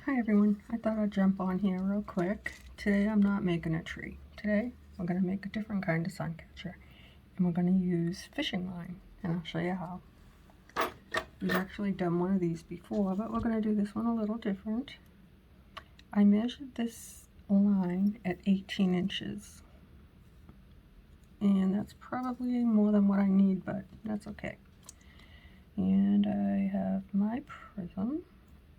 Hi everyone, I thought I'd jump on here real quick. Today I'm not making a tree. Today we're going to make a different kind of sun catcher. And we're going to use fishing line. And I'll show you how. We've actually done one of these before, but we're going to do this one a little different. I measured this line at 18 inches. And that's probably more than what I need, but that's okay. And I have my prism.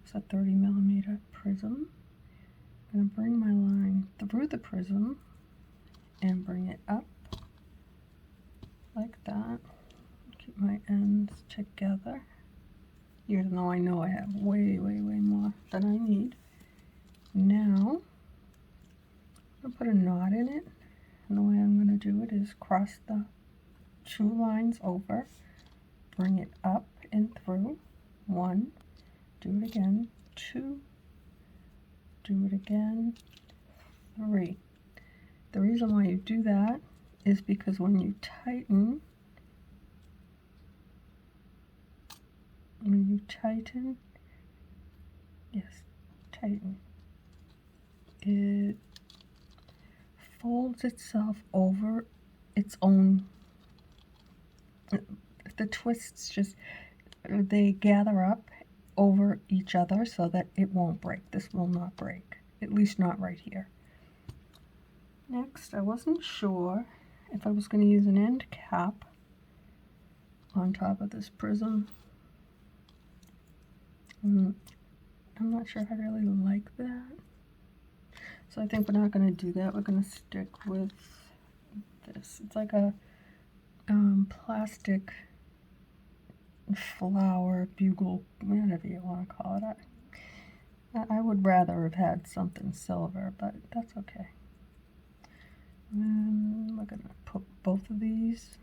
It's a 30mm prism. I'm going to bring my line through the prism and bring it up like that. Keep my ends together, even though I know I have way more than I need. Now, I'm going to put a knot in it, and the way I'm going to do it is cross the two lines over, bring it up and through, 1, do it again, 2, do it again, 3. The reason why you do that is because when you tighten, tighten, it folds itself over its own. The twists they gather up over each other so that it won't break. This will not break, at least not right here. Next, I wasn't sure if I was going to use an end cap on top of this prism. I'm not sure if I really like that. So I think we're not going to do that. We're going to stick with this. It's like a plastic flower, bugle, whatever you want to call it. I would rather have had something silver, but that's okay. And we're going to put both of these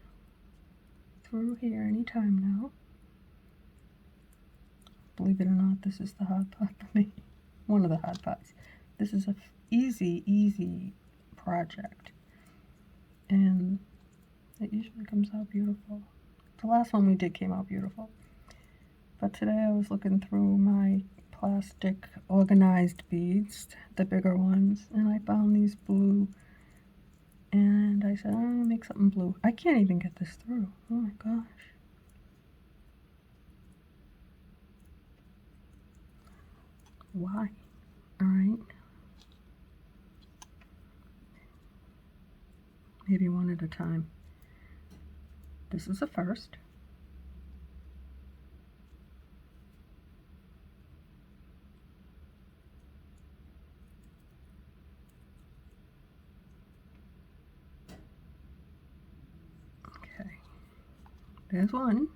through here anytime now. Believe it or not, this is the hard part for me. One of the hard parts. This is a easy project. And it usually comes out beautiful. The last one we did came out beautiful. But today I was looking through my plastic organized beads, the bigger ones, and I found these blue. And I said, I'm going to make something blue. I can't even get this through. Oh my gosh. Why? Alright. Maybe one at a time. This is the first. Okay. There's one.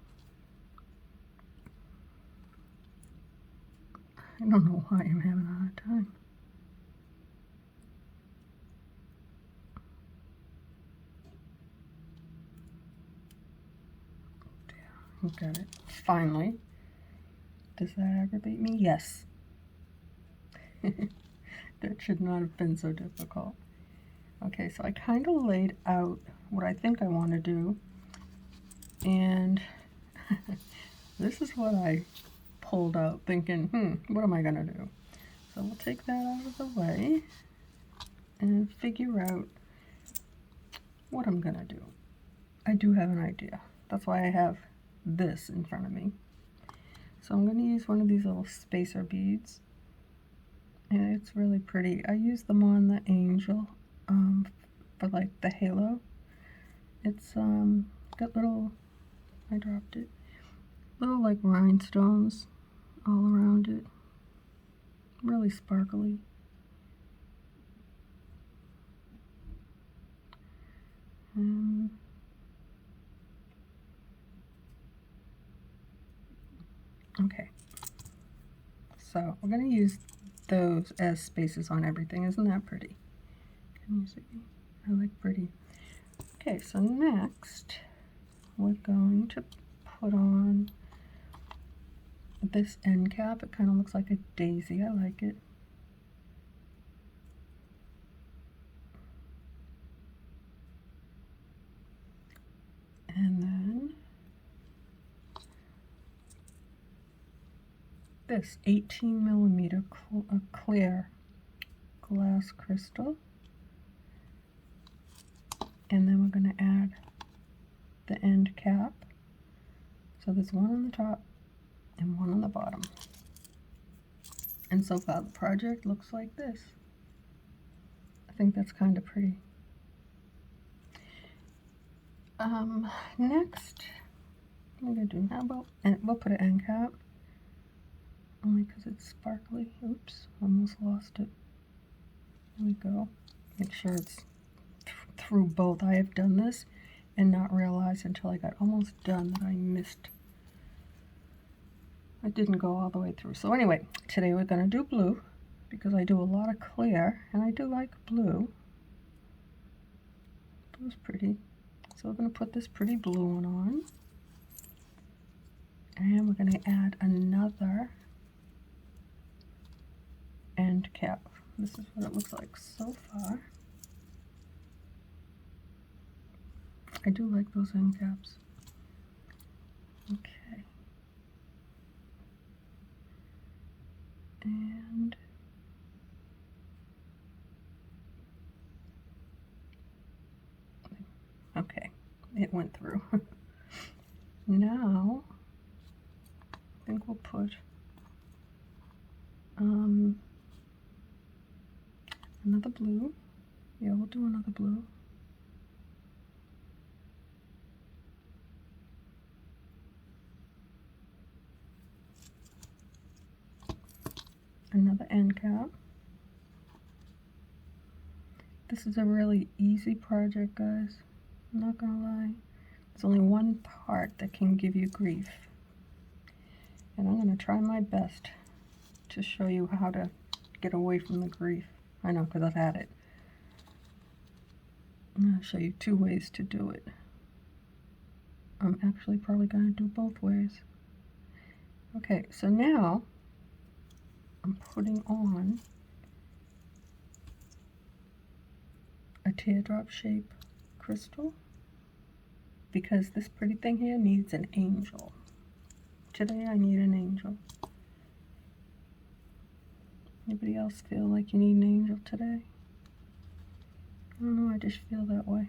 I don't know why I'm having a hard time. There, got it. Finally. Does that aggravate me? Yes. That should not have been so difficult. Okay, so I kind of laid out what I think I want to do. And this is what I pulled out thinking, what am I going to do? So we'll take that out of the way and figure out what I'm going to do. I do have an idea. That's why I have this in front of me. So I'm going to use one of these little spacer beads. And it's really pretty. I use them on the angel for like the halo. It's got little, I dropped it, little like rhinestones all around it. Really sparkly. Okay, so we're going to use those as spaces on everything. Isn't that pretty? Can you see? I like pretty. Okay, so next we're going to put on this end cap. It kind of looks like a daisy. I like it. And then this 18mm clear glass crystal. And then we're going to add the end cap. So there's one on the top and one on the bottom. And so far the project looks like this. I think that's kind of pretty. Next, what am I going to do? How about, and we'll put an end cap. Only because it's sparkly. Oops, almost lost it. There we go. Make sure it's through both. I have done this and not realized until I got almost done that I missed. I didn't go all the way through. So anyway, today we're going to do blue because I do a lot of clear and I do like blue. Blue's pretty. So we're going to put this pretty blue one on. And we're going to add another end cap. This is what it looks like so far. I do like those end caps. Okay. And okay, it went through. Now, I think we'll put another blue. Yeah, we'll do another blue. Another end cap. This is a really easy project, guys. I'm not gonna lie. There's only one part that can give you grief. And I'm gonna try my best to show you how to get away from the grief. I know, because I've had it. I'm gonna show you 2 ways to do it. I'm actually probably gonna do both ways. Okay, so now I'm putting on a teardrop shape crystal because this pretty thing here needs an angel. Today I need an angel. Anybody else feel like you need an angel today? I don't know, I just feel that way.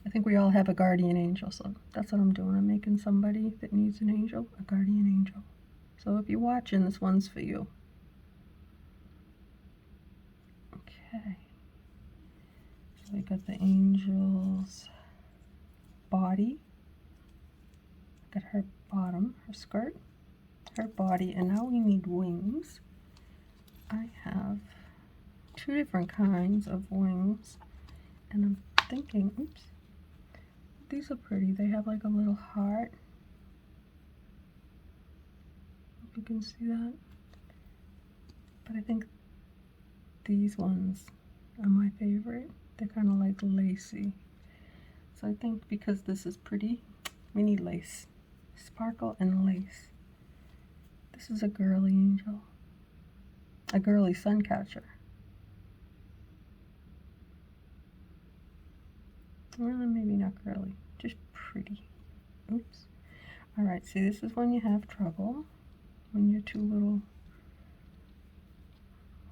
I think we all have a guardian angel, so that's what I'm doing. I'm making somebody that needs an angel, a guardian angel. So if you're watching, this one's for you. Okay. So we got the angel's body. Got her bottom, her skirt, her body, and now we need wings. I have 2 different kinds of wings, and I'm thinking, oops, these are pretty. They have like a little heart. If you can see that. But I think these ones are my favorite. They're kind of like lacy. So I think because this is pretty, we need lace. Sparkle and lace. This is a girly angel. A girly suncatcher. Well, maybe not girly, just pretty. Oops. Alright, see, this is when you have trouble. When you're too little,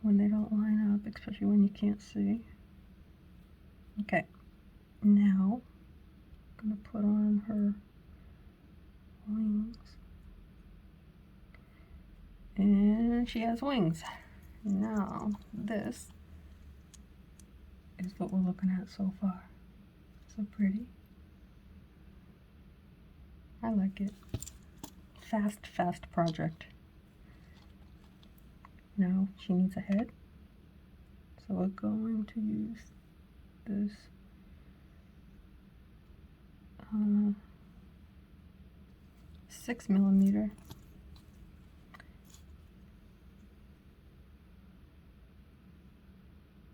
when they don't line up, especially when you can't see. Okay, now I'm going to put on her wings. And she has wings. Now, this is what we're looking at so far. So pretty. I like it. Fast project. Now she needs a head. So we're going to use this 6mm.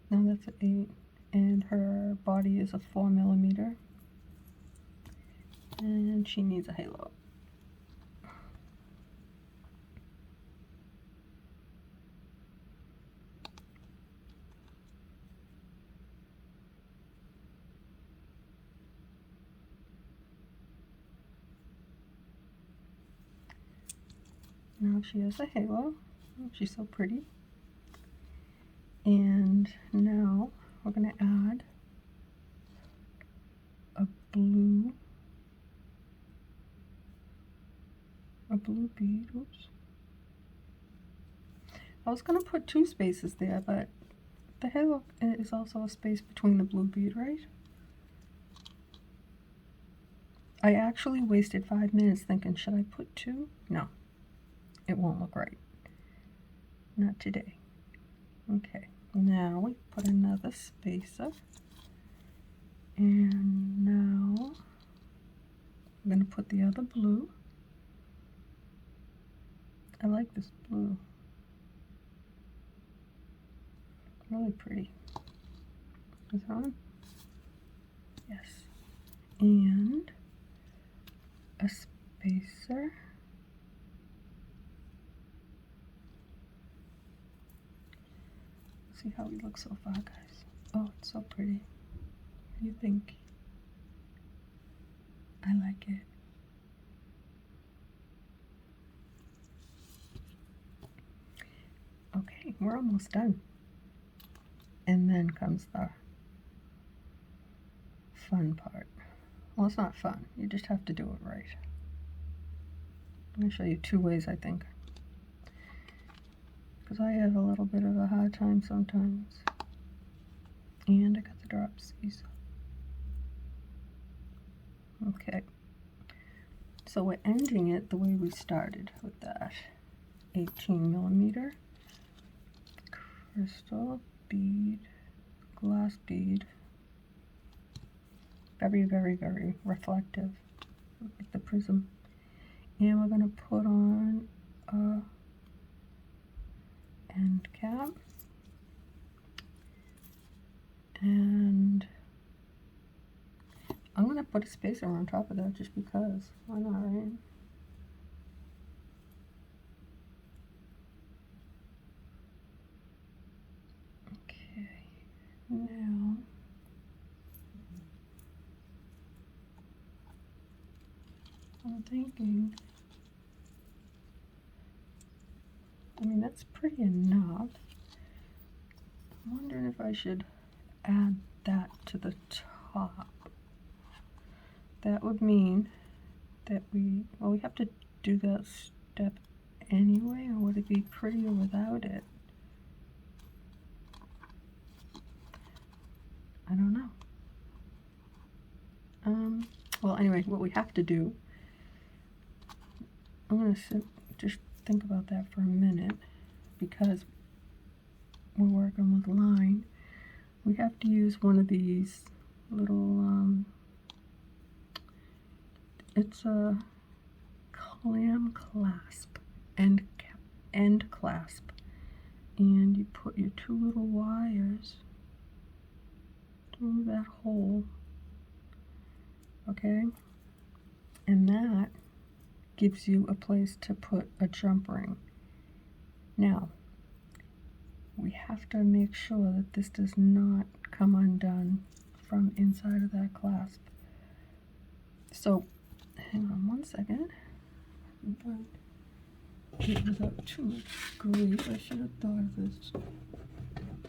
No, that's an 8. And her body is a 4mm. And she needs a halo. Now she has a halo. Oh, she's so pretty. And now we're going to add a blue bead. Oops. I was going to put 2 spaces there, but the halo is also a space between the blue bead, right? I actually wasted 5 minutes thinking, should I put 2? No, it won't look right. Not today. Okay, now we put another spacer. And now I'm going to put the other blue. I like this blue. Really pretty. Is it on? Yes. And a spacer. See how he looks so far, guys. Oh, it's so pretty. What do you think? I like it. Okay, we're almost done. And then comes the fun part. Well, it's not fun. You just have to do it right. I'm going to show you 2 ways, I think. Because I have a little bit of a hard time sometimes. And I got the dropsies. Okay. So we're ending it the way we started with that 18mm crystal bead, glass bead. Very, very, very reflective, like the prism. And we're going to put on a end cap. And I'm going to put a spacer on top of that just because. Why not, right? Okay, now I'm thinking, I mean, that's pretty enough. I'm wondering if I should add that to the top. That would mean that we have to do that step anyway, or would it be prettier without it? I don't know. Well, anyway, what we have to do, I'm going to just think about that for a minute, because we're working with line. We have to use one of these little, it's a clam clasp, end clasp, and you put your 2 little wires through that hole, okay, and that gives you a place to put a jump ring. Now, we have to make sure that this does not come undone from inside of that clasp. So, hang on 1 second. It without too much grief. I should have thought of this,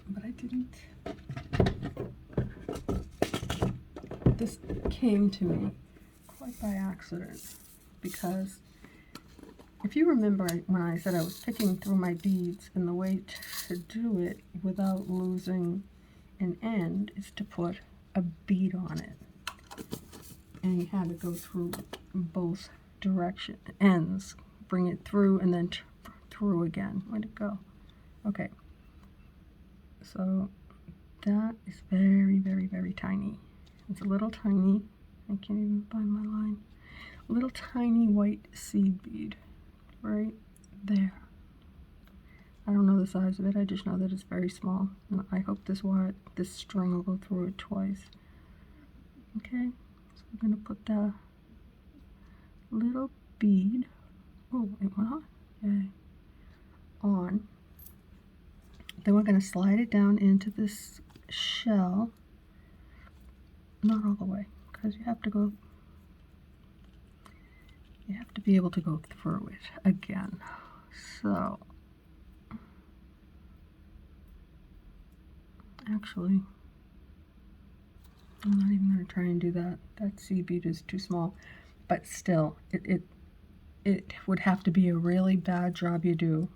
but I didn't. This came to me quite by accident, because if you remember when I said I was picking through my beads, and the way to do it without losing an end is to put a bead on it, and you had to go through both direction ends, bring it through and then through again. Where'd it go? Okay, so that is very, very, very tiny. It's a little tiny, I can't even find my line, little tiny white seed bead right there. I don't know the size of it, I just know that it's very small, and I hope this string will go through it twice. Okay, so we're going to put the little bead, oh, it went on, yay, on. Then we're going to slide it down into this shell, not all the way, because you have to be able to go through it again. So, actually, I'm not even going to try and do that. That seed bead is too small. But still, it would have to be a really bad job you do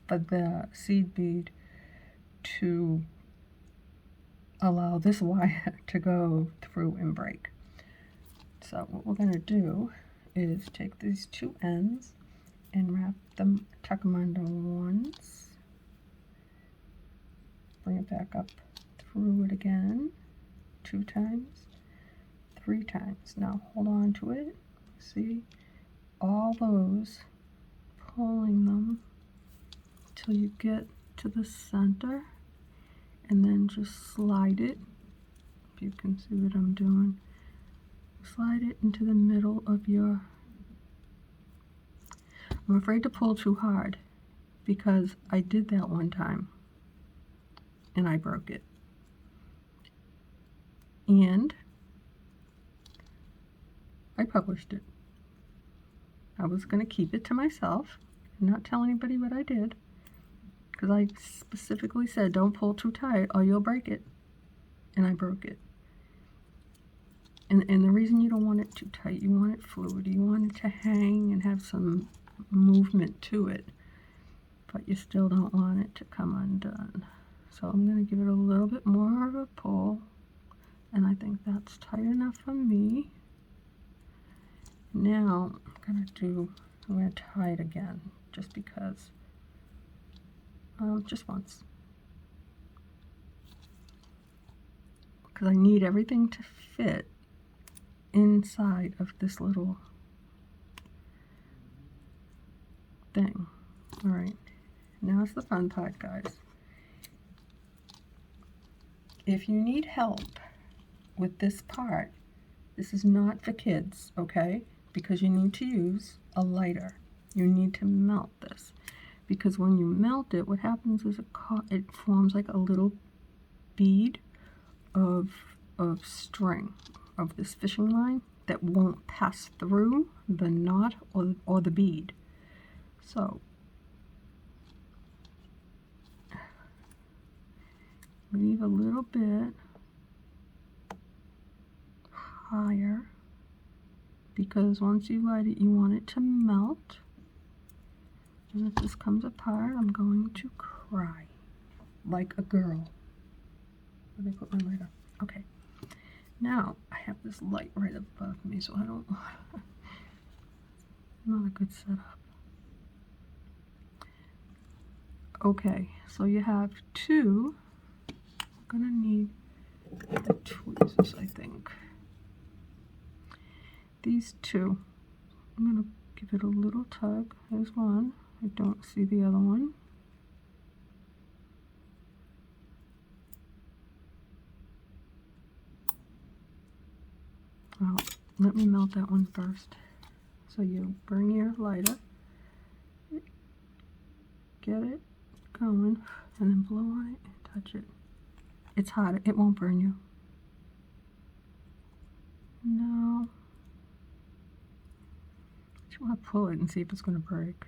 for the seed bead to allow this wire to go through and break. So what we're going to do is take these two ends and wrap them, tuck them under once, bring it back up through it again, 2 times, 3 times. Now hold on to it, see, all those, pulling them till you get to the center, and then just slide it, if you can see what I'm doing, slide it into the middle of your, I'm afraid to pull too hard because I did that one time and I broke it. And I published it. I was going to keep it to myself and not tell anybody what I did, because I specifically said don't pull too tight or you'll break it. And I broke it. And the reason you don't want it too tight, you want it fluid, you want it to hang and have some movement to it, but you still don't want it to come undone. So I'm going to give it a little bit more of a pull, and I think that's tight enough for me. Now I'm going to tie it again, just because, just once, because I need everything to fit inside of this little thing. All right, now it's the fun part, guys. If you need help with this part, this is not for kids, okay? Because you need to use a lighter. You need to melt this, because when you melt it, what happens is it forms like a little bead of string, of this fishing line, that won't pass through the knot or the bead. So leave a little bit higher, because once you light it, you want it to melt. And if this comes apart, I'm going to cry like a girl. Let me put my light up. Okay. Now I have this light right above me, so I don't want not a good setup. Okay, so you have two. I'm gonna need the tweezers, I think. These two. I'm gonna give it a little tug. There's one. I don't see the other one. Well, let me melt that one first. So you bring your lighter, get it going, and then blow on it and touch it. It's hot, it won't burn you. No. I just want to pull it and see if it's going to break.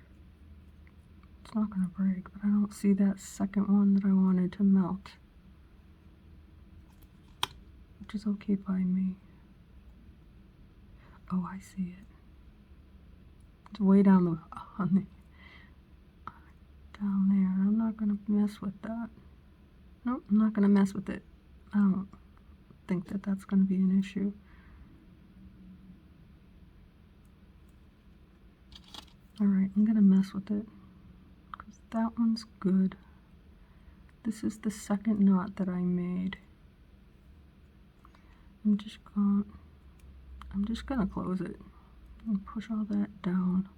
It's not going to break, but I don't see that second one that I wanted to melt, which is okay by me. Oh, I see it. It's way down down there. I'm not going to mess with that. Nope, I'm not going to mess with it. I don't think that that's going to be an issue. Alright, I'm going to mess with it, because that one's good. This is the second knot that I made. I'm just going to close it and push all that down.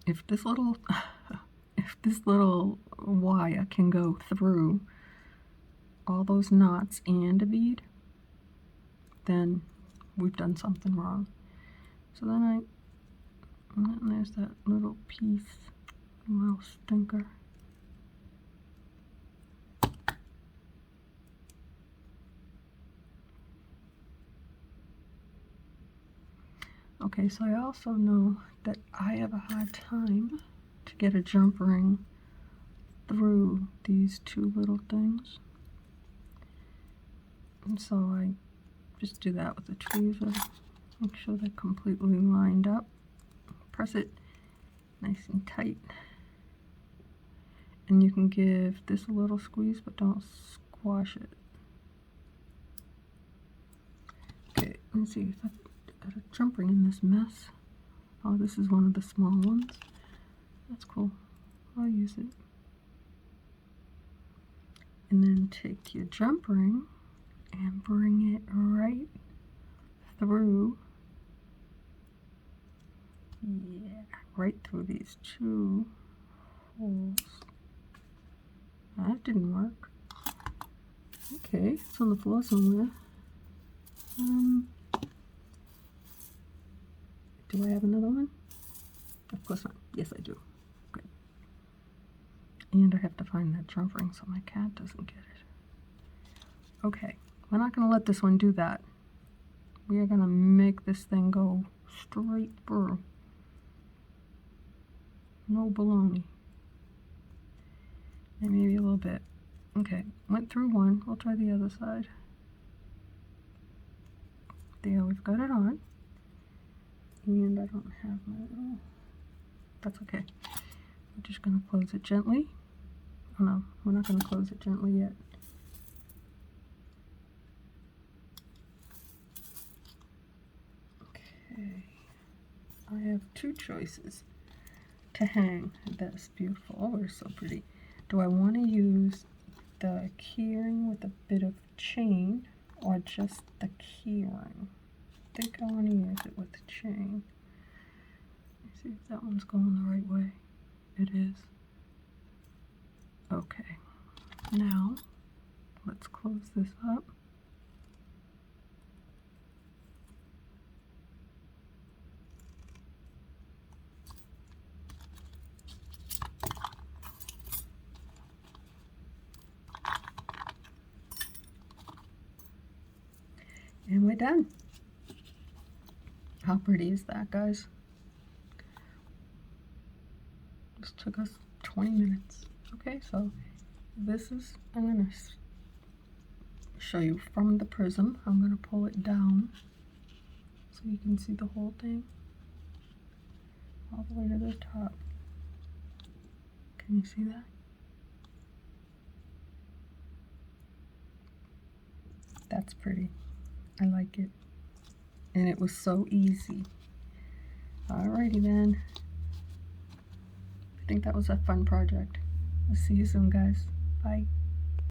If this little wire can go through all those knots and a bead, then we've done something wrong. So then and there's that little piece, little stinker. Okay, so I also know that I have a hard time to get a jump ring through these two little things. And so I just do that with the tweezer. Make sure they're completely lined up. Press it nice and tight. And you can give this a little squeeze, but don't squash it. Okay, let me see if I've got a jump ring in this mess. Oh, this is one of the small ones. That's cool. I'll use it. And then take your jump ring and bring it right through. Yeah, right through these two holes. That didn't work. Okay, it's on the floor somewhere. Do I have another one? Of course not. Yes, I do. Good. And I have to find that jump ring so my cat doesn't get it. Okay, we're not going to let this one do that. We are going to make this thing go straight through. No baloney. And maybe a little bit. Okay, went through one. We'll try the other side. There, we've got it on. And I don't have my little... That's okay. We're just going to close it gently. Oh no, we're not going to close it gently yet. Okay. I have two choices to hang this. Beautiful. Oh, they're so pretty. Do I want to use the keyring with a bit of chain or just the keyring? I think I want to use it with the chain. Let's see if that one's going the right way. It is. Okay. Now, let's close this up. And we're done. How pretty is that, guys? This took us 20 minutes. Okay, so this is, I'm going to show you from the prism. I'm going to pull it down so you can see the whole thing all the way to the top. Can you see that? That's pretty. I like it. And it was so easy. Alrighty then. I think that was a fun project. I'll see you soon, guys. Bye.